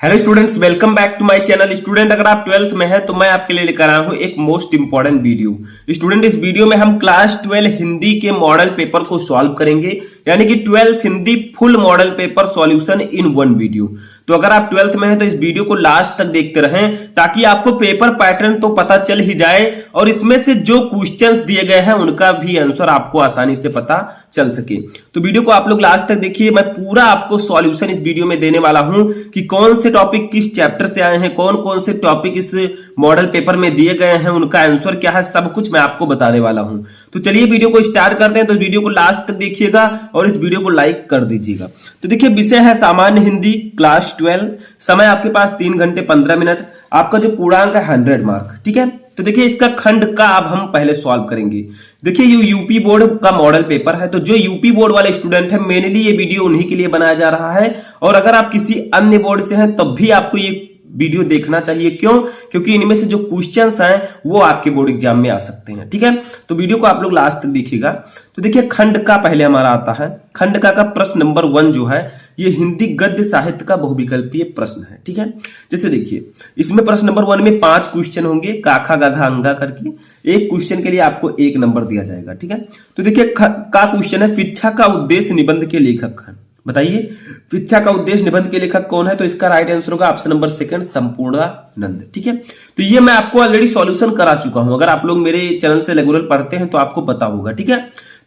Hello students, welcome back to my channel. Student, अगर आप 12th में हैं तो मैं आपके लिए लेकर आया हूं एक मोस्ट इंपॉर्टेंट वीडियो। स्टूडेंट, इस वीडियो में हम क्लास 12 हिंदी के मॉडल पेपर को सॉल्व करेंगे, यानी कि 12th Hindi full model paper solution in one video. तो अगर आप 12th में हैं तो इस वीडियो को लास्ट तक देखते रहें ताकि आपको पेपर पैटर्न तो पता चल ही जाए और इसमें से जो क्वेश्चंस दिए गए हैं उनका भी आंसर आपको आसानी से पता चल सके। तो वीडियो को आप लोग लास्ट तक देखिए। मैं पूरा आपको सॉल्यूशन इस वीडियो में देने वाला हूं कि कौन से टॉपिक किस चैप्टर से आए हैं, कौन कौन से टॉपिक इस मॉडल पेपर में दिए गए हैं, उनका आंसर क्या है, सब कुछ मैं आपको बताने वाला हूं। तो चलिए वीडियो को स्टार्ट करते हैं। तो वीडियो को लास्ट तक देखिएगा और इस वीडियो को लाइक कर दीजिएगा। तो देखिए, विषय है सामान्य हिंदी क्लास 12। समय आपके पास 3 घंटे 15 मिनट। आपका जो पूर्णांक है 100 मार्क। ठीक है, तो देखिए इसका खंड का अब हम पहले सॉल्व करेंगे। देखिए ये यूपी बोर्ड का मॉडल पेपर है, तो जो यूपी बोर्ड वाले स्टूडेंट है मेनली ये वीडियो उन्हीं के लिए बनाया जा रहा है। और अगर आप किसी अन्य बोर्ड से हैं तब भी आपको ये वीडियो देखना चाहिए। क्यों? क्योंकि इनमें से जो क्वेश्चंस हैं वो आपके बोर्ड एग्जाम में आ सकते हैं। ठीक है, तो वीडियो को आप लोग लास्ट तक देखिएगा। तो देखिए खंड का पहले हमारा आता है। खंड का प्रश्न नंबर 1 जो है ये हिंदी गद्य साहित्य का बहुविकल्पीय प्रश्न है। ठीक है, जैसे देखिए इसमें प्रश्न नंबर 1 में 5 क्वेश्चन होंगे, काखा गाघा अंगा करके। एक क्वेश्चन के लिए आपको 1 नंबर दिया जाएगा। ठीक है, तो देखिए का क्वेश्चन है, शिक्षा का उद्देश्य निबंध के लेखक है। बताइए शिक्षा का उद्देश्य निबंध के लेखक कौन है? तो इसका राइट आंसर होगा ऑप्शन नंबर 2 संपूर्णानंद। ठीक है, तो ये मैं आपको ऑलरेडी सॉल्यूशन करा चुका हूं। अगर आप लोग मेरे चैनल से रेगुलर पढ़ते हैं तो आपको पता होगा। ठीक है,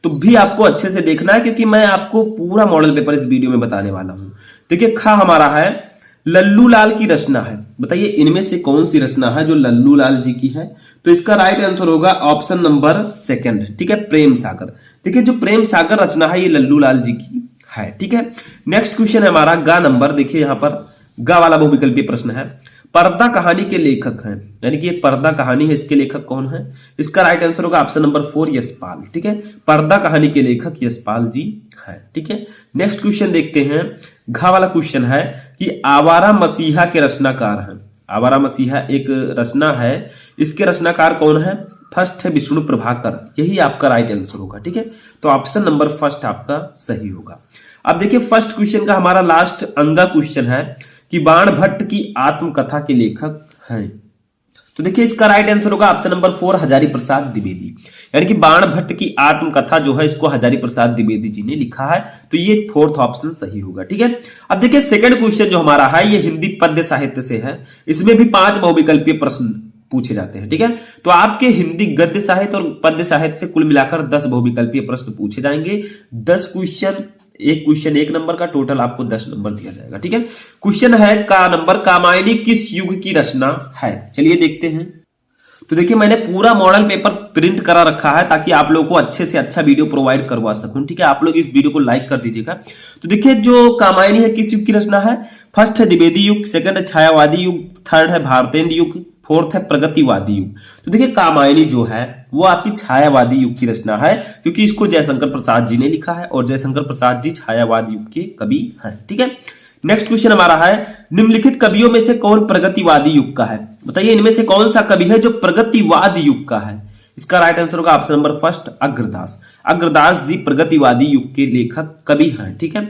तो भी आपको अच्छे से देखना है क्योंकि मैं आपको पूरा मॉडल पेपर इस वीडियो में बताने वाला हूं। देखिए खा हमारा है लल्लू लाल की रचना है। बताइए इनमें से कौन सी रचना है जो लल्लू लाल जी की है? तो इसका राइट आंसर होगा ऑप्शन नंबर 2। ठीक है, प्रेम सागर। देखिए जो प्रेम सागर रचना है ये लल्लू लाल जी की है। ठीक है, नेक्स्ट क्वेश्चन है हमारा गा नंबर। देखिए यहां पर गा वाला बहुविकल्पीय प्रश्न है। पर्दा कहानी के लेखक हैं, यानी कि एक पर्दा कहानी है, इसके लेखक कौन है? इसका राइट आंसर होगा ऑप्शन नंबर 4 यशपाल। ठीक है, पर्दा कहानी के लेखक यशपाल जी है। ठीक है, नेक्स्ट क्वेश्चन देखते हैं। घा वाला क्वेश्चन है कि आवारा मसीहा के रचनाकार हैं। आवारा मसीहा एक रचना है, इसके रचनाकार कौन है? फर्स्ट है विष्णु प्रभाकर, यही आपका राइट आंसर होगा। ठीक है, तो ऑप्शन नंबर 1 आपका सही होगा। अब देखिए फर्स्ट क्वेश्चन का हमारा लास्ट अंगा क्वेश्चन है कि बाण भट्ट की आत्मकथा के लेखक हैं। तो देखिए इसका राइट आंसर होगा ऑप्शन नंबर 4 हजारी प्रसाद द्विवेदी, यानी कि बाण भट्ट की आत्मकथा जो है इसको हजारी प्रसाद द्विवेदी जी ने लिखा है। तो ये 4th ऑप्शन सही होगा। ठीक है, अब देखिए सेकंड क्वेश्चन जो हमारा है ये हिंदी पद्य साहित्य से है। इसमें भी 5 बहुविकल्पीय प्रश्न पूछे जाते हैं। ठीक है, तो आपके हिंदी गद्य साहित्य और पद्य साहित्य से कुल मिलाकर 10 बहुविकल्पीय प्रश्न पूछे जाएंगे। 10 क्वेश्चन, एक क्वेश्चन 1 नंबर का, टोटल आपको 10 नंबर दिया जाएगा। ठीक है, क्वेश्चन है का नंबर, कामायनी किस युग की रचना है? चलिए देखते हैं। तो देखिए मैंने पूरा मॉडल पेपर प्रिंट करा रखा है ताकि आप लोगों को अच्छे से अच्छा वीडियो प्रोवाइड करवा सकूं। ठीक है, आप लोग इस वीडियो को लाइक कर दीजिएगा। तो देखिए जो कामायनी है किस युग की रचना है? फर्स्ट है द्विवेदी युग, सेकंड है छायावादी युग, थर्ड है भारतेंद्र युग, 4th है प्रगतिवादी युग। तो देखिए कामायनी जो है वो आपकी छायावादी युग की रचना है क्योंकि इसको जयशंकर प्रसाद जी ने लिखा है और जयशंकर प्रसाद जी छायावादी युग के कवि हैं। ठीक है, नेक्स्ट क्वेश्चन हमारा है निम्नलिखित कवियों में से कौन प्रगतिवादी युग का है? बताइए इनमें से कौन सा कवि है जो प्रगतिवाद युग का है? इसका राइट आंसर होगा ऑप्शन नंबर 1 अग्रदास। अग्रदास जी प्रगतिवादी युग के लेखक कवि हैं। ठीक है,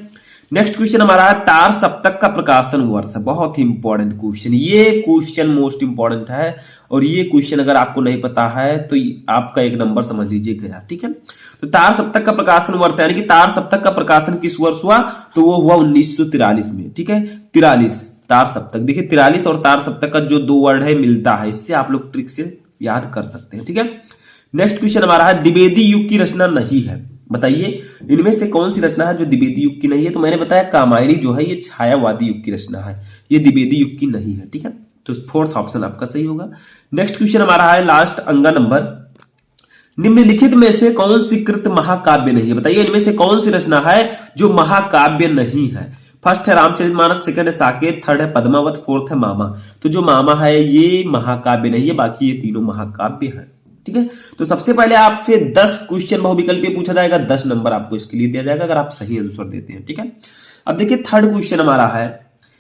नेक्स्ट क्वेश्चन हमारा है टार सप्तक का प्रकाशन वर्ष। बहुत ही इंपॉर्टेंट क्वेश्चन, ये क्वेश्चन मोस्ट इंपॉर्टेंट है और ये क्वेश्चन अगर आपको नहीं पता है तो आपका 1 नंबर समझ लीजिए गया। ठीक है, तो तार सप्तक का प्रकाशन वर्ष यानी कि तार सप्तक का प्रकाशन किस वर्ष हुआ? तो वो हुआ 1943 में। ठीक है, 43 तार सप्तक। देखिए 43 और तार सप्तक का जो 2 वर्ड है मिलता है, इससे आप लोग ट्रिक से याद कर सकते हैं। ठीक है, नेक्स्ट क्वेश्चन हमारा है द्विवेदी युग की रचना नहीं है। बताइए इनमें से कौन सी रचना है जो द्विवेदी युग की नहीं है? तो मैंने बताया कामायनी जो है ये छायावादी युग की रचना है, ये द्विवेदी युग की नहीं है। ठीक है, तो 4th ऑप्शन आपका सही होगा। नेक्स्ट क्वेश्चन हमारा है लास्ट अंगा नंबर, निम्नलिखित में से कौन सी कृत महाकाव्य नहीं है? बताइए इनमें से कौन सी रचना है जो महाकाव्य नहीं है? फर्स्ट है रामचरितमानस, सेकंड है साकेत, थर्ड है पद्मावत, 4th है मामा। तो जो मामा है ये महाकाव्य नहीं है, बाकी ये तीनों महाकाव्य है। ठीक है, तो सबसे पहले आपसे 10 क्वेश्चन बहुविकल्पीय पूछा जाएगा, 10 नंबर आपको इसके लिए दिया जाएगा अगर आप सही आंसर देते हैं। ठीक है, अब देखिए थर्ड क्वेश्चन हमारा है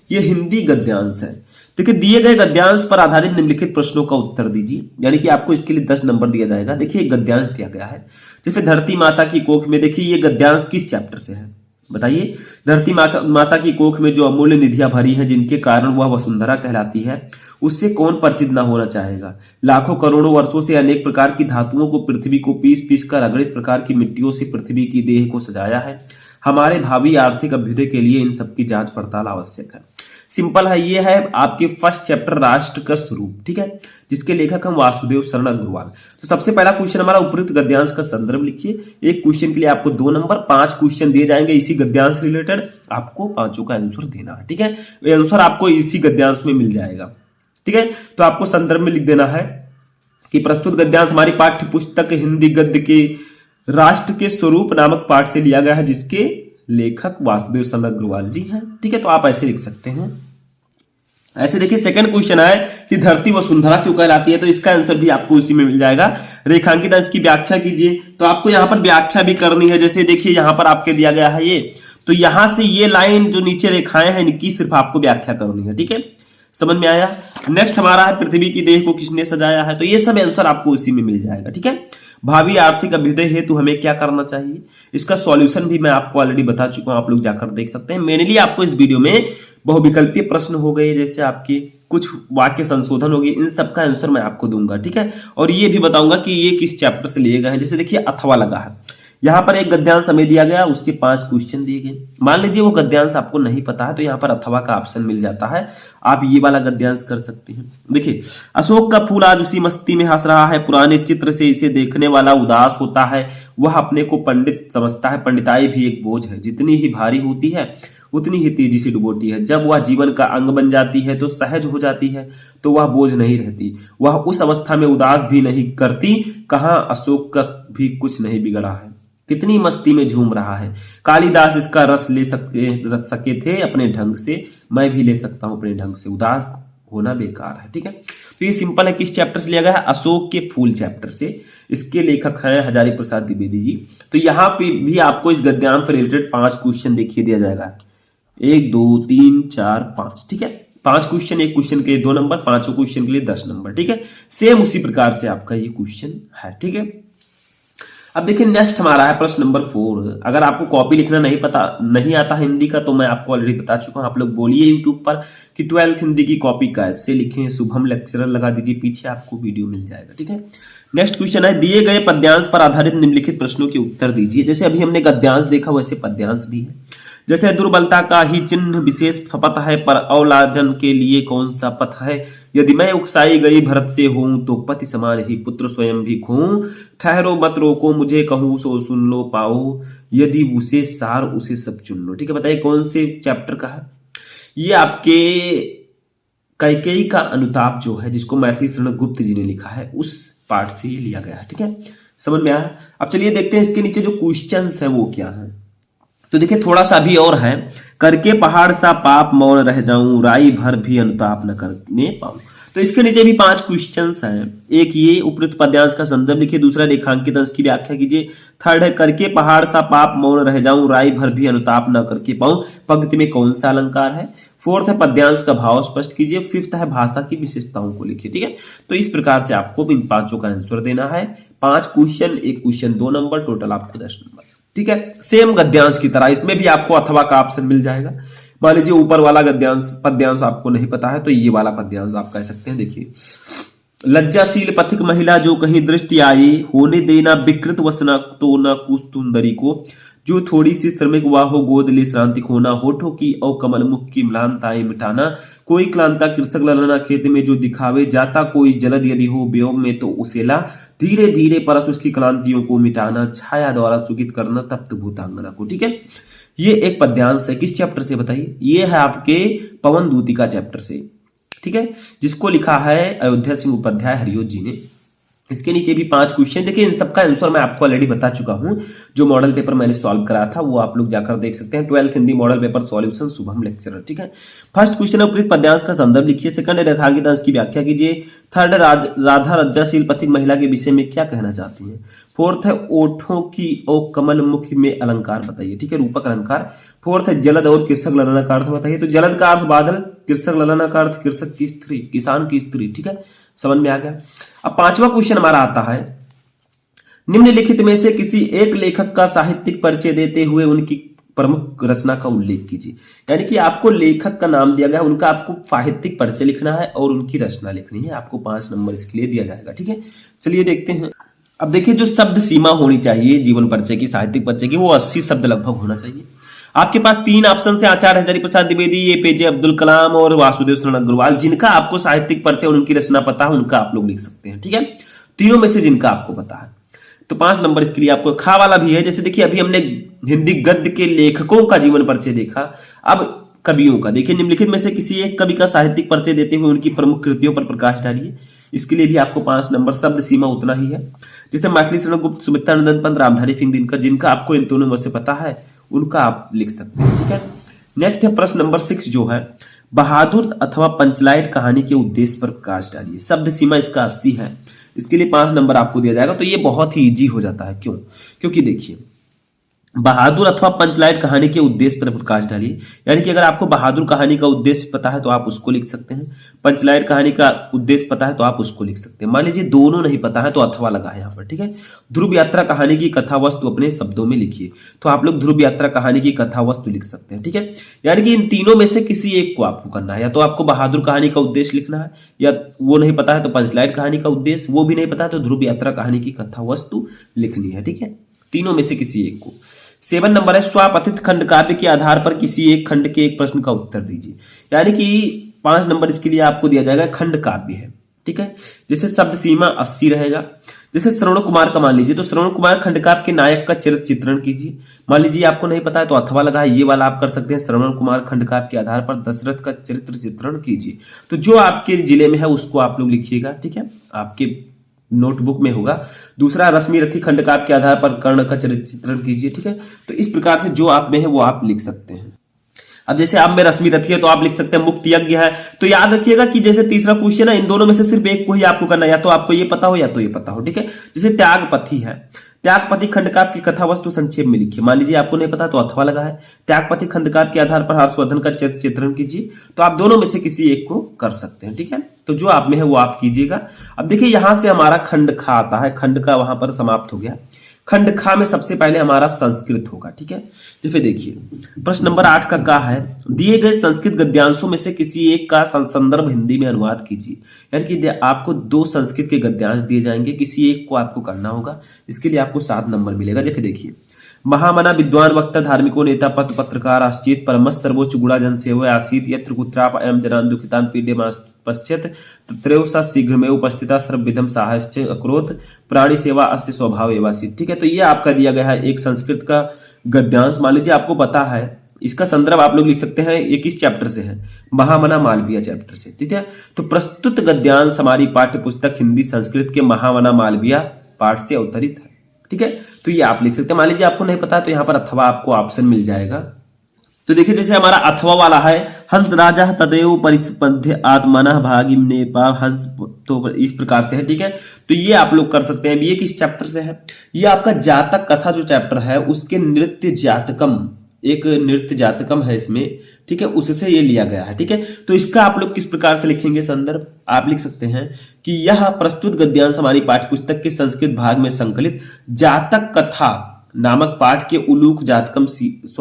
ये हिंदी गद्यांश है। देखिए दिए गए गद्यांश पर आधारित निम्नलिखित प्रश्नों का उत्तर दीजिए, यानी कि आपको इसके लिए 10 नंबर दिया जाएगा। देखिए गद्यांश दिया गया है जैसे धरती माता की कोख में। देखिए ये गद्यांश किस चैप्टर से है? बताइए। धरती माता की कोख में जो अमूल्य निधियां भरी हैं, जिनके कारण वह वसुंधरा कहलाती है, उससे कौन परिचित ना होना चाहेगा। लाखों करोड़ों वर्षों से अनेक प्रकार की धातुओं को पृथ्वी को पीस पीस कर अगणित प्रकार की मिट्टियों से पृथ्वी की देह को सजाया है। हमारे भावी आर्थिक अभ्युदय के लिए इन सबकी जांच पड़ताल आवश्यक है। सिंपल है, ये है आपके फर्स्ट चैप्टर राष्ट्र का स्वरूप, ठीक है, जिसके लेखक हम वासुदेव शरण अग्रवाल। तो सबसे पहला क्वेश्चन हमारा उपयुक्त गद्यांश का संदर्भ लिखिए। एक क्वेश्चन के लिए आपको 2 नंबर, 5 क्वेश्चन दिए जाएंगे इसी गद्यांश से रिलेटेड, आपको पांचों का आंसर देना है, ठीक है। ये आंसर आपको इसी गद्यांश में मिल जाएगा, ठीक है। तो आपको संदर्भ में लिख देना है कि प्रस्तुत गद्यांश हमारी पाठ्य पुस्तक हिंदी गद्य के राष्ट्र के स्वरूप नामक पाठ से लिया गया है, जिसके लेखक वासुदेव शरण अग्रवाल जी हैं, ठीक है। तो आप ऐसे लिख सकते हैं। ऐसे देखिए सेकंड क्वेश्चन है कि धरती वसुंधरा क्यों कहलाती है, तो इसका आंसर भी आपको उसी में मिल जाएगा। रेखांकित अंश की व्याख्या कीजिए, तो आपको यहां पर व्याख्या भी करनी है। जैसे देखिए यहां पर आपके दिया गया है ये, तो यहां से ये लाइन जो नीचे रेखाएं हैं, इनकी सिर्फ आपको व्याख्या करनी है, ठीक है। समझ में आया। नेक्स्ट हमारा है पृथ्वी की देह को किसने सजाया है, तो ये सब आंसर आपको उसी में मिल जाएगा, ठीक है। भावी आर्थिक अभ्युदय हेतु हमें क्या करना चाहिए, इसका सॉल्यूशन भी मैं आपको ऑलरेडी बता चुका हूं, आप लोग जाकर देख सकते हैं। मेनली आपको इस वीडियो में बहुविकल्पीय प्रश्न हो गए, जैसे आपकी कुछ वाक्य संशोधन हो गए, इन सब का आंसर मैं आपको दूंगा, ठीक है। और ये भी बताऊंगा कि ये किस चैप्टर से लिए गए हैं। जैसे देखिए अथवा लगा है, यहां पर एक गद्यांश हमें दिया गया, उसके 5 क्वेश्चन दिए गए। मान लीजिए वो गद्यांश आपको नहीं पता है, तो यहां पर अथवा का ऑप्शन मिल जाता है, आप ये वाला गद्यांश कर सकते हैं। देखिए, अशोक का फूल आज उसी मस्ती में हंस रहा है, पुराने चित्र से इसे देखने वाला उदास होता है, वह अपने को पंडित समझता है, पंडिताई भी एक बोझ है, जितनी ही भारी होती है उतनी ही तेजी से डुबोती है, जब वह जीवन का अंग बन जाती है तो सहज हो जाती है, तो वह बोझ नहीं रहती, वह उस अवस्था में उदास भी नहीं करती। कहां अशोक का भी कुछ नहीं बिगड़ा है, कितनी मस्ती में झूम रहा है, कालिदास इसका रस ले सके थे अपने ढंग से, मैं भी ले सकता हूं अपने ढंग से, उदास होना बेकार है, ठीक है। तो ये सिंपल है, किस चैप्टर से लिया गया है, अशोक के फूल चैप्टर से। इसके लेखक हैं हजारी प्रसाद द्विवेदी जी। तो यहाँ पे भी आपको इस गद्यांश से रिलेटेड 5 क्वेश्चन देखिए दिया जाएगा, 1 2 3 4 5, ठीक है। 5 क्वेश्चन, एक क्वेश्चन के 2 नंबर, 5 क्वेश्चन के लिए 10 नंबर, ठीक है। सेम उसी प्रकार से आपका ये क्वेश्चन है, ठीक है। अब देखिए नेक्स्ट हमारा है प्रश्न नंबर 4। अगर आपको कॉपी लिखना नहीं आता हिंदी का, तो मैं आपको ऑलरेडी बता चुका हूं, आप लोग बोलिए यूट्यूब पर कि 12th हिंदी की कॉपी कैसे लिखें, शुभम लेक्चरर लगा दीजिए, पीछे आपको वीडियो मिल जाएगा, ठीक है। नेक्स्ट क्वेश्चन है, दिए गए पद्यांश पर आधारित निम्नलिखित प्रश्नों के उत्तर दीजिए। जैसे अभी हमने गद्यांश देखा, वैसे पद्यांश भी है। जैसे दुर्बलता का ही चिन्ह विशेष पथ है, पर अवलाजन के लिए कौन सा पथ है, यदि मैं उकसाई गई भरत से हूं, तो पति समान ही पुत्र स्वयं भी खूं, ठहरो मत रोको मुझे कहूं, सो सुन लो पाओ, यदि उसे सार उसे सब चुन लो, ठीक है। बताइए कौन से चैप्टर का है ये, आपके कैकेयी का अनुताप जो है, जिसको मैथिली शरण गुप्त जी ने लिखा है, उस पार्ट से ही लिया गया है, ठीक है। समझ में आया। अब चलिए देखते हैं इसके नीचे जो क्वेश्चंस है वो क्या है। तो देखिए थोड़ा सा भी और है, करके पहाड़ सा पाप मौन रह जाऊं, राई भर भी अनुताप न करने पाऊं। तो इसके नीचे भी 5 क्वेश्चंस हैं। एक ये उपयुक्त पद्यांश का संदर्भ लिखिए, दूसरा रेखांकित अंश की व्याख्या कीजिए, थर्ड है करके पहाड़ सा पाप मौन रह जाऊं, राई भर भी अनुताप न करके पाऊं, पंक्ति में कौन सा अलंकार है। फोर्थ है पद्यांश का भाव स्पष्ट कीजिए। फिफ्थ है भाषा की विशेषताओं को लिखिए, ठीक है। तो इस प्रकार से आपको इन 5 का आंसर देना है। 5 क्वेश्चन, एक क्वेश्चन 2 नंबर, टोटल आपको 10 नंबर, ठीक है। सेम गद्यांश की तरह इसमें भी आपको अथवा का ऑप्शन मिल जाएगा। मान लीजिए ऊपर वाला पद्यांश आपको नहीं पता है, तो ये वाला पद्यांश आप कह सकते हैं। देखिए, लज्जाशील पथिक महिला जो कहीं दृष्टि आई, होने देना विकृत वसना तो न कुछ तुंदरी को, जो थोड़ी सी श्रमिक वाह हो गोद ले श्रांति खोना, होठों की और कमल मुख की म्लानताएं मिटाना, कोई क्लांता कृषक ललना खेत में जो दिखावे, जाता कोई जलद यदि हो वियोग में तो उसेला, धीरे धीरे परस उसकी क्लांतियों को मिटाना, छाया द्वारा सुखित करना तप्त भूतांगना को, ठीक है। ये एक पद्यांश है, किस चैप्टर से बताइए, ये है आपके पवन दूतिका चैप्टर से, ठीक है, जिसको लिखा है अयोध्या सिंह उपाध्याय हरिओत जी ने। इसके नीचे भी 5 क्वेश्चन, देखिए इन सबका आंसर मैं आपको ऑलरेडी बता चुका हूं, जो मॉडल पेपर मैंने सॉल्व कराया था वो आप लोग जाकर देख सकते हैं। 12th Hindi model paper solution, Shubham lecturer, ठीक है। फर्स्ट क्वेश्चन है उपयुक्त पद्यांश का संदर्भ लिखिए। सेकंड है रेखांकित अंश की व्याख्या कीजिए। थर्ड राधा लज्जाशील पथिक महिला के विषय में क्या कहना चाहती है। फोर्थ है ओठों की और कमल मुख में अलंकार बताइए, ठीक है, रूपक अलंकार। फोर्थ है जलद और कृषक ललना का अर्थ बताइए। तो जलद का अर्थ बादल, कृषक ललना का अर्थ कृषक की स्त्री, किसान की स्त्री, ठीक है, समझ में आ गया। अब 5वां क्वेश्चन हमारा आता है, निम्नलिखित में से किसी एक लेखक का साहित्यिक परिचय देते हुए उनकी प्रमुख रचना का उल्लेख कीजिए। यानी कि आपको लेखक का नाम दिया गया है, उनका आपको साहित्यिक परिचय लिखना है और उनकी रचना लिखनी है। आपको 5 नंबर इसके लिए दिया जाएगा। ठीक है, चलिए देखते हैं। अब देखिए, जो शब्द सीमा होनी चाहिए जीवन परिचय की, साहित्यिक परिचय की, वो 80 शब्द लगभग होना चाहिए। आपके पास 3 ऑप्शन से आचार्य हजारी प्रसाद द्विवेदी, एपीजे अब्दुल कलाम और वासुदेव शरण अग्रवाल। जिनका आपको साहित्यिक परिचय और उनकी रचना पता है उनका आप लोग लिख सकते हैं। ठीक है, तीनों में से जिनका आपको पता है तो 5 नंबर इसके लिए आपको। खा वाला भी है, जैसे देखिए अभी हमने हिंदी गद्य के लेखकों का जीवन परिचय देखा, अब कवियों का देखिए। निम्नलिखित में से किसी एक कवि का साहित्यिक परिचय देते हुए उनकी प्रमुख कृतियों पर प्रकाश डालिए। इसके लिए भी आपको 5 नंबर। शब्द सीमा उतना ही है, जैसे मैथिली शरण गुप्त, सुमित्रानंदन पंत, रामधारी सिंह दिनकर। जिनका आपको इन दोनों में से पता है उनका आप लिख सकते हैं। ठीक है, नेक्स्ट है प्रश्न नंबर 6 जो है, बहादुर अथवा पंचलाइट कहानी के उद्देश्य पर प्रकाश डालिए। शब्द सीमा इसका 80 है, इसके लिए 5 नंबर आपको दिया जाएगा। तो ये बहुत ही इजी हो जाता है। क्यों? क्योंकि देखिए, बहादुर अथवा पंचलाइट कहानी के उद्देश्य पर प्रकाश डालिए। यानी कि अगर आपको बहादुर कहानी का उद्देश्य पता है तो आप उसको लिख सकते हैं, पंचलाइट कहानी का उद्देश्य पता है तो आप उसको लिख सकते हैं। मान लीजिए दोनों नहीं पता है तो अथवा लगा है यहाँ पर। ठीक है, ध्रुव यात्रा कहानी की कथा वस्तु अपने शब्दों में लिखिए, तो आप लोग ध्रुव यात्रा कहानी की कथा वस्तु लिख सकते हैं। ठीक है, यानी कि इन तीनों में से किसी एक को आपको करना है। या तो आपको बहादुर कहानी का उद्देश्य लिखना है, या वो नहीं पता है तो पंचलाइट कहानी का उद्देश्य, वो भी नहीं पता है तो ध्रुव यात्रा कहानी की कथा वस्तु लिखनी है। ठीक है, तीनों में से किसी एक को। 7 नंबर है, स्वापतित खंड काव्य के आधार पर किसी एक खंड के एक प्रश्न का उत्तर दीजिए। यानी कि 5 नंबर इसके लिए आपको दिया जाएगा। खंड काव्य है, ठीक है, जैसे शब्द सीमा 80 रहेगा। जैसे श्रवण कुमार का मान लीजिए, तो श्रवण कुमार खंड काव्य के नायक का चरित्र चित्रण कीजिए। मान लीजिए आपको नहीं पता है तो अथवा लगा है, ये वाला आप कर सकते हैं। श्रवण कुमार खंड काव्य के आधार पर दशरथ का चरित्र चित्रण कीजिए। तो जो आपके जिले में है उसको आप लोग लिखिएगा। ठीक है, आपके नोटबुक में होगा। दूसरा, रश्मि रथी खंड काव्य के आधार पर कर्ण का चरित्र चित्रण कीजिए। ठीक है, तो इस प्रकार से जो आप में है वो आप लिख सकते हैं। अब जैसे आप में रश्मि रथी है तो आप लिख सकते हैं मुक्त यज्ञ है। तो याद रखिएगा कि जैसे तीसरा क्वेश्चन है, इन दोनों में से सिर्फ एक को ही आपको करना है, या तो आपको ये पता हो या तो ये पता हो। ठीक है, जैसे त्यागपति है, त्यागपति खंड काव्य की कथा वस्तु संक्षेप में लिखिए। मान लीजिए आपको नहीं पता तो अथवा लगा है। त्यागपति खंड काव्य के आधार पर हर्षवर्धन का चरित्र चित्रण कीजिए। तो आप दोनों में से किसी एक को कर सकते हैं। ठीक है, तो जो आप में है वो आप कीजिएगा। अब देखिए यहां से हमारा खंड खा आता है, खंड का वहां पर समाप्त हो गया। खंड खा में सबसे पहले हमारा संस्कृत होगा। ठीक है, जैसे देखिए प्रश्न नंबर 8 का है, दिए गए संस्कृत गद्यांशों में से किसी एक का संदर्भ हिंदी में अनुवाद कीजिए। यानी कि आपको 2 संस्कृत के गद्यांश दिए जाएंगे, किसी एक को आपको करना होगा। इसके लिए आपको 7 नंबर मिलेगा। जैसे देखिए, महामना विद्वान वक्ता धार्मिको नेता पत्र पत्रकार आश्चित परमस सर्वोच्च गुणा जन सेवा आसीत यत्र कुत्राप अयम जनान दुखितान पीडे पश्चात तत्रैव सा शीघ्रमेव उपस्थिता सर्वविधम साहश्च अक्रोध प्राणी सेवा अस्य स्वभाव एवासीत। ठीक है, तो ये आपका दिया गया है एक संस्कृत का गद्यांश। मान लीजिए आपको पता है, इसका संदर्भ आप लोग लिख सकते हैं। ये किस चैप्टर से है? महामना मालवीय चैप्टर से। ठीक है, तो प्रस्तुत गद्यांश हमारी पाठ्य पुस्तक हिंदी संस्कृत के महामना मालवीय पाठ से अवतरित है। ठीक है, तो ये आप लिख सकते हैं। मान लीजिए आपको नहीं पता तो यहाँ पर अथवा आपको ऑप्शन मिल जाएगा। तो देखिए जैसे हमारा अथवा वाला है, हंस राजा तदेव परिस्पंध्य आत्मना भागिम पा हंस, तो इस प्रकार से है। ठीक है, तो ये आप लोग कर सकते हैं। ये किस चैप्टर से है? ये आपका जातक कथा जो चैप्टर है उसके नृत्य जातकम, एक नृत्य जातकम है इसमें। ठीक है, उससे ये लिया गया है। ठीक है, तो इसका आप लोग किस प्रकार से लिखेंगे संदर्भ? आप लिख सकते हैं कि यह प्रस्तुत गद्यांश हमारी पाठ्यपुस्तक के संस्कृत भाग में संकलित जातक कथा नामक पाठ के उलूक जातकम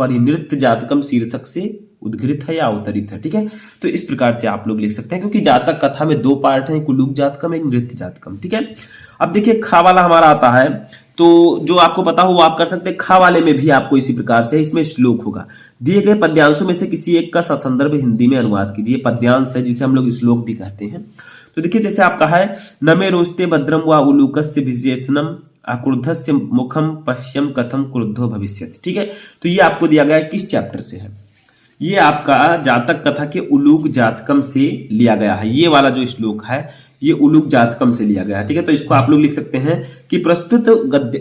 नृत्य जातकम शीर्षक से उद्घृत है या अवतरित है। ठीक है, तो इस प्रकार से आप लोग लिख सकते हैं, क्योंकि जातक कथा में 2 पार्ट हैं, एक उलूक जातकम, एक नृत्य जातकम। ठीक है, अब देखिए खा वाला हमारा आता है, तो जो आपको पता हो वो आप कर सकते हैं। खा वाले में भी आपको इसी प्रकार से, इसमें श्लोक होगा। दिए गए पद्यांशों में से किसी एक का ससंदर्भ हिंदी में अनुवाद कीजिए। पद्यांश है जिसे हम लोग श्लोक भी कहते हैं। तो देखिए जैसे आपका है, नमे रोस्ते भद्रम व उलूकस्य विशेषणम आक्रुद्धस्य मुखम पश्यम कथम क्रुद्धो भविष्यति। ठीक है, तो ये आपको दिया गया है, किस चैप्टर से है? ये आपका जातक कथा के उलूक जातकम से लिया गया है। ये वाला जो श्लोक है ये उलूक जातकम से लिया गया है। ठीक है, तो इसको आप लोग लिख सकते हैं कि प्रस्तुत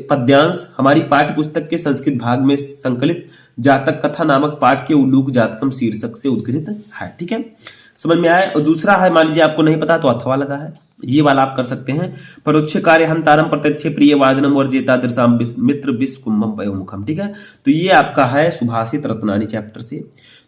पद्यांश हमारी पाठ्य पुस्तक के संस्कृत भाग में संकलित जातक कथा नामक पाठ के उलूक जातकम शीर्षक से उद्घृत है। ठीक है, समझ में आया? और दूसरा है, मान लीजिए आपको नहीं पता तो अथवा लगा है, ये वाला आप कर सकते हैं। परोक्ष कार्य हंतारम प्रत्यक्ष प्रिय वादनम वर्जेता दृशाम मित्र विष कुंभम पयोमुखम। ठीक है, तो ये आपका है सुभाषित रत्नानी चैप्टर से।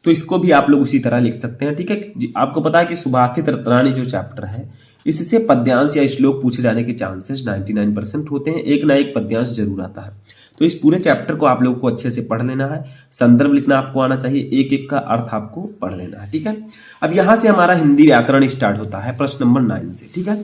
तो इसको भी आप लोग उसी तरह लिख सकते हैं। ठीक है, आपको पता है कि सुभाषित रत्नानी जो चैप्टर है इससे पद्यांश या श्लोक पूछे जाने के चांसेस 99% होते हैं, एक ना एक पद्यांश जरूर आता है। तो इस पूरे चैप्टर को आप लोगों को अच्छे से पढ़ लेना है, संदर्भ लिखना आपको आना चाहिए, एक एक का अर्थ आपको पढ़ लेना है। ठीक है, अब यहां से हमारा हिंदी व्याकरण स्टार्ट होता है प्रश्न नंबर 9 से। ठीक है,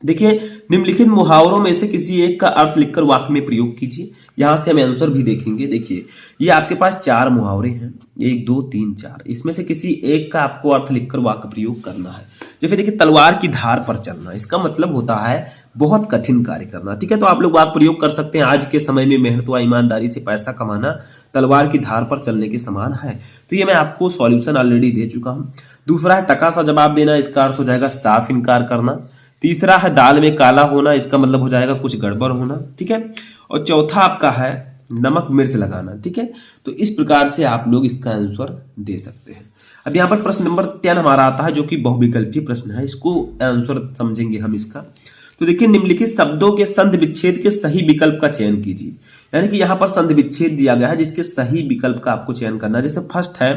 देखिए निम्नलिखित मुहावरों में से किसी एक का अर्थ लिखकर वाक्य में प्रयोग कीजिए। यहां से हम आंसर भी देखेंगे। देखिए ये आपके पास 4 मुहावरे हैं, 1 2 3 4, इसमें से किसी एक का आपको अर्थ लिखकर वाक्य प्रयोग करना है। जैसे देखिए तलवार की धार पर चलना, इसका मतलब होता है बहुत कठिन कार्य करना। ठीक है, तो आप लोग वाक्य प्रयोग कर सकते हैं, आज के समय में मेहनत व ईमानदारी से पैसा कमाना तलवार की धार पर चलने के समान है। तो ये मैं आपको सॉल्यूशन ऑलरेडी दे चुका हूं। दूसरा है टका सा जवाब देना, इसका अर्थ हो जाएगा साफ इनकार करना। तीसरा है दाल में काला होना, इसका मतलब हो जाएगा कुछ गड़बड़ होना। ठीक है, और चौथा आपका है नमक मिर्च लगाना। ठीक है, तो इस प्रकार से आप लोग इसका आंसर दे सकते हैं। अब यहाँ पर प्रश्न नंबर 10 हमारा आता है जो कि बहुविकल्पीय प्रश्न है, इसको आंसर समझेंगे हम इसका। तो देखिए निम्नलिखित शब्दों के संधि विच्छेद के सही विकल्प का चयन कीजिए। यानी कि यहाँ पर संधि विच्छेद दिया गया है जिसके सही विकल्प का आपको चयन करना है। जैसे फर्स्ट है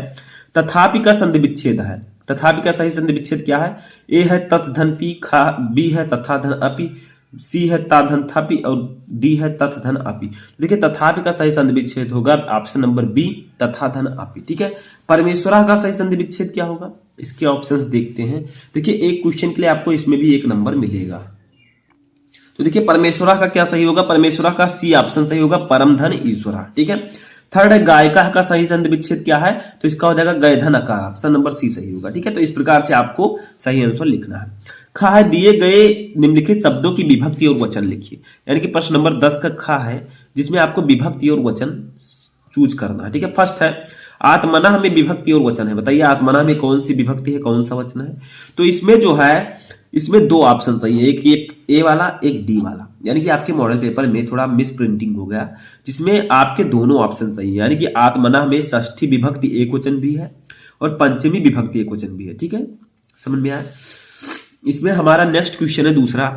तथापि का संधि विच्छेद है, तथापि का सही संधि विच्छेद क्या है? ए है तथ धन पी, खा बी है तथा धन अपि, सी है ता धन थापि और डी है तथ धन अपि। देखिए तथापि का सही संधि विच्छेद होगा ऑप्शन नंबर बी तथा धन अपि। ठीक है, परमेश्वरा का सही संधि विच्छेद क्या होगा? इसके ऑप्शंस देखते हैं। देखिए एक क्वेश्चन के लिए आपको इसमें भी 1 नंबर मिलेगा। तो देखिए परमेश्वरा का क्या सही होगा? परमेश्वरा का सी ऑप्शन सही होगा, परम धन ईश्वरा। ठीक है, थर्ड है गायिका का सही संधि विच्छेद क्या है? तो इसका हो जाएगा गयधन का, ऑप्शन नंबर सी सही होगा। ठीक है, तो इस प्रकार से आपको सही आंसर लिखना है। खा है दिए गए निम्नलिखित शब्दों की विभक्ति और वचन लिखिए। यानी कि प्रश्न नंबर 10 का खा है जिसमें आपको विभक्ति और वचन चूज करना है। ठीक है, फर्स्ट है आत्मना में विभक्ति और वचन है। बताइए आत्मना में कौन सी विभक्ति है, कौन सा वचन है? तो इसमें जो है इसमें 2 ऑप्शन सही है, एक ए वाला एक डी वाला। यानी कि आपके मॉडल पेपर में थोड़ा मिस प्रिंटिंग हो गया जिसमें आपके दोनों ऑप्शन सही है। यानी कि आत्मना में षष्ठी विभक्ति एक वचन भी है और पंचमी विभक्ति एक वचन भी है। ठीक है, समझ में आया? इसमें हमारा नेक्स्ट क्वेश्चन है दूसरा,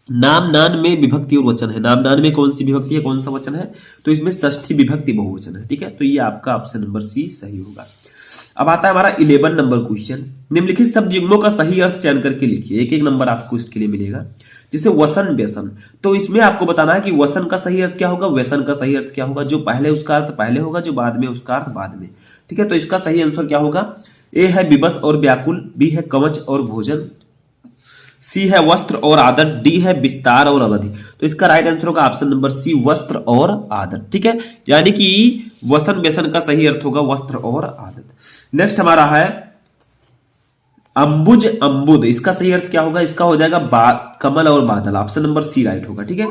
नाम नान में विभक्ति और वचन है। नाम नान में कौन सी विभक्ति है, कौन सा वचन है? तो इसमें षष्ठी विभक्ति बहुवचन है। ठीक है, तो ये आपका ऑप्शन नंबर सी सही होगा। अब आता है हमारा 11 नंबर क्वेश्चन, निम्नलिखित शब्द युग्मों का सही अर्थ चयन करके लिखिए। एक नंबर आपको इसके लिए मिलेगा। जैसे वसन व्यसन, तो इसमें आपको बताना है कि वसन का सही अर्थ क्या होगा, व्यसन का सही अर्थ क्या होगा। जो पहले उसका अर्थ पहले होगा, जो बाद में उसका अर्थ बाद में। ठीक है, तो इसका सही आंसर क्या होगा? ए है विवश और व्याकुल, बी है कवच और भोजन, सी है वस्त्र और आदत, डी है विस्तार और अवधि। तो इसका राइट आंसर होगा ऑप्शन नंबर सी वस्त्र और आदत। ठीक है, यानी कि वसन व्यसन का सही अर्थ होगा वस्त्र और आदत। नेक्स्ट हमारा है अंबुज अंबुद, इसका सही अर्थ क्या होगा? इसका हो जाएगा कमल और बादल, ऑप्शन नंबर सी राइट होगा। ठीक है,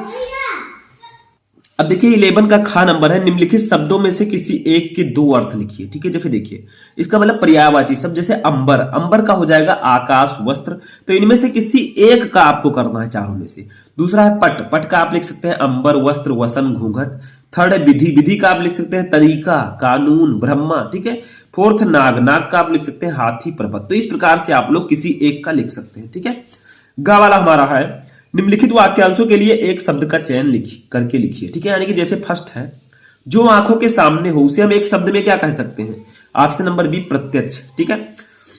अब देखिए 11 का खा नंबर है, निम्नलिखित शब्दों में से किसी एक के 2 अर्थ लिखिए। ठीक है, जैसे देखिए इसका मतलब पर्यायवाची शब्द, जैसे अंबर, अंबर का हो जाएगा आकाश वस्त्र। तो इनमें से किसी एक का आपको करना है चारों में से। दूसरा है पट, पट का आप लिख सकते हैं अंबर वस्त्र वसन घूंघट। थर्ड है विधि, विधि का आप लिख सकते हैं तरीका कानून ब्रह्मा। ठीक है, फोर्थ नाग, नाग का आप लिख सकते हैं हाथी पर्वत। तो इस प्रकार से आप लोग किसी एक का लिख सकते हैं। ठीक है, गा वाला हमारा है निम्नलिखित वाक्यांशों के लिए एक शब्द का चयन करके लिखिए। ठीक है, यानी कि जैसे फर्स्ट है जो आंखों के सामने हो उसे हम एक शब्द में क्या कह सकते हैं? ऑप्शन नंबर बी प्रत्यक्ष। ठीक है,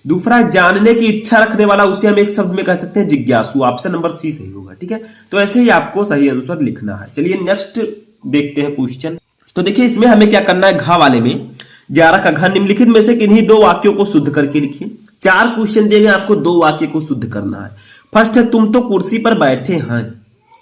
दूसरा है जानने की इच्छा रखने वाला, उसे हम एक शब्द में कह सकते हैं जिज्ञासु, ऑप्शन नंबर सी सही होगा। ठीक है, तो ऐसे ही आपको सही आंसर लिखना है। चलिए नेक्स्ट देखते हैं क्वेश्चन। तो देखिए इसमें हमें क्या करना है, घा वाले में 11 का घा, निम्नलिखित में से किन्हीं 2 वाक्यों को शुद्ध करके लिखिए। 4 क्वेश्चन दिए गए, आपको 2 वाक्य को शुद्ध करना है। फर्स्ट है तुम तो कुर्सी पर बैठे हैं,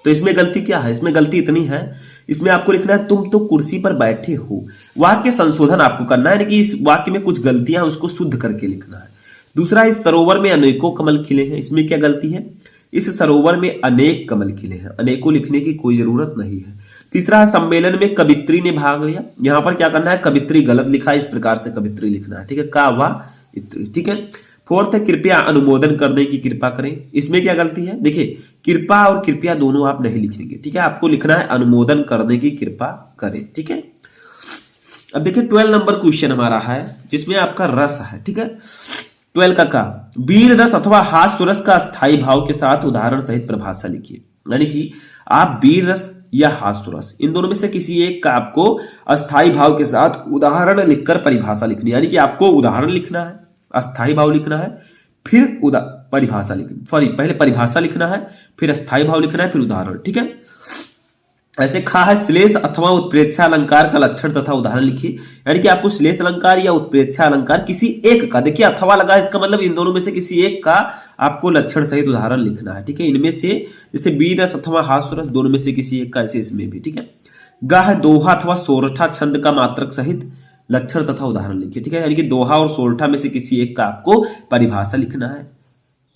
तो इसमें गलती क्या है? इसमें गलती इतनी है, इसमें आपको लिखना है तुम तो कुर्सी पर बैठे हो। वाक्य संशोधन आपको करना है, यानी कि इस वाक्य में कुछ गलतियां उसको शुद्ध करके लिखना है। दूसरा, इस सरोवर में अनेकों कमल खिले हैं, इसमें क्या गलती है? इस सरोवर में अनेक कमल खिले हैं, अनेकों लिखने की कोई जरूरत नहीं है। तीसरा है सम्मेलन में कवित्री ने भाग लिया, यहां पर क्या करना है? कवित्री गलत लिखा है, इस प्रकार से कवित्री लिखना है। ठीक है, का वा इत्री। ठीक है, फोर्थ है कृपया अनुमोदन करने की कृपा करें, इसमें क्या गलती है? देखिए कृपा और कृपया दोनों आप नहीं लिखेंगे। ठीक है, आपको लिखना है अनुमोदन करने की कृपा करें। ठीक है, अब देखिए 12 नंबर क्वेश्चन हमारा है जिसमें आपका रस है। ठीक है, 12 का वीर रस अथवा हास्य रस का स्थायी भाव के साथ उदाहरण सहित परिभाषा लिखिए। यानी कि आप वीर रस या हास्यरस, इन दोनों में से किसी एक का आपको अस्थाई भाव के साथ उदाहरण लिखकर परिभाषा लिखनी है। यानी कि आपको उदाहरण लिखना है, अस्थाई भाव लिखना है, फिर परिभाषा लिखनी, सॉरी पहले परिभाषा लिखना है, फिर अस्थाई भाव लिखना है, फिर उदाहरण। ठीक है, ऐसे खा है श्लेष अथवा उत्प्रेक्षा अलंकार का लक्षण तथा उदाहरण लिखिए। यानी कि आपको श्लेष अलंकार या उत्प्रेक्षा अलंकार किसी एक का, देखिए अथवा लगा, इसका मतलब इन दोनों में से किसी एक का आपको लक्षण सहित उदाहरण लिखना है। ठीक है, इनमें से जैसे बीरस अथवा हास्यरस, दोनों में से किसी एक का, ऐसे इसमें भी। ठीक है, गा है दोहा अथवा सोरठा छंद का मात्रक सहित लक्षण तथा उदाहरण लिखिए। ठीक है, यानी कि दोहा और सोरठा में से किसी एक का आपको परिभाषा लिखना है,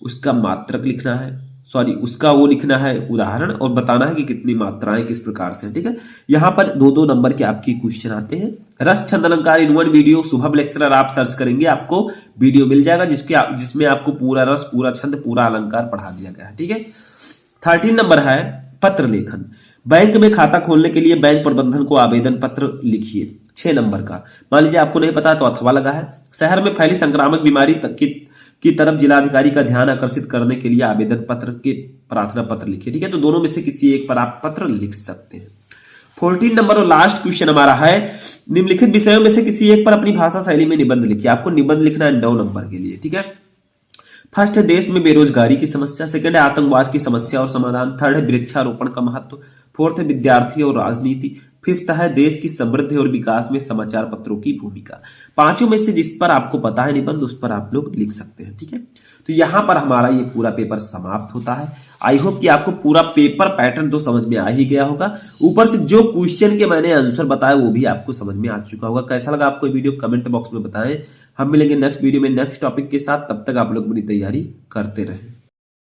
उसका मात्रक लिखना है, सॉरी उसका वो लिखना है उदाहरण, और बताना है कि कितनी मात्राएं किस प्रकार से। ठीक है, यहाँ पर 2-2 नंबर के आपकी क्वेश्चन आते हैं। रस छंद अलंकार in one video Shubham lecturer आप सर्च करेंगे, आपको वीडियो मिल जाएगा जिसमें आपको पूरा रस, पूरा छंद, पूरा अलंकार पढ़ा दिया गया है। ठीक है, 13 नंबर है पत्र लेखन। बैंक में खाता खोलने के लिए बैंक प्रबंधन को आवेदन पत्र लिखिए। 6 नंबर का, मान लीजिए आपको नहीं पता तो अथवा लगा है। शहर में फैली संक्रामक बीमारी की तरफ जिलाधिकारी का ध्यान आकर्षित करने के लिए आवेदन पत्र के प्रार्थना पत्र लिखिए। ठीक है, तो दोनों में से किसी एक पर आप पत्र लिख सकते हैं। 14 नंबर और लास्ट क्वेश्चन हमारा है, निम्नलिखित विषयों में से किसी एक पर अपनी भाषा शैली में निबंध लिखिए। आपको निबंध लिखना है 9 नंबर के लिए। ठीक है, फर्स्ट है देश में बेरोजगारी की समस्या, सेकंड है आतंकवाद की समस्या और समाधान, थर्ड है वृक्षारोपण का महत्व, फोर्थ है विद्यार्थी और राजनीति, फिफ्थ है देश की समृद्धि और विकास में समाचार पत्रों की भूमिका। 5 में से जिस पर आपको पता है निबंध, उस पर आप लोग लिख सकते हैं। ठीक है, तो यहां पर हमारा ये पूरा पेपर समाप्त होता है। आई होप कि आपको पूरा पेपर पैटर्न तो समझ में आ ही गया होगा, ऊपर से जो क्वेश्चन के मैंने आंसर बताया वो भी आपको समझ में आ चुका होगा। कैसा लगा आपको वीडियो कमेंट बॉक्स में बताएं। हम मिलेंगे नेक्स्ट वीडियो में नेक्स्ट टॉपिक के साथ, तब तक आप लोग अपनी तैयारी करते रहें।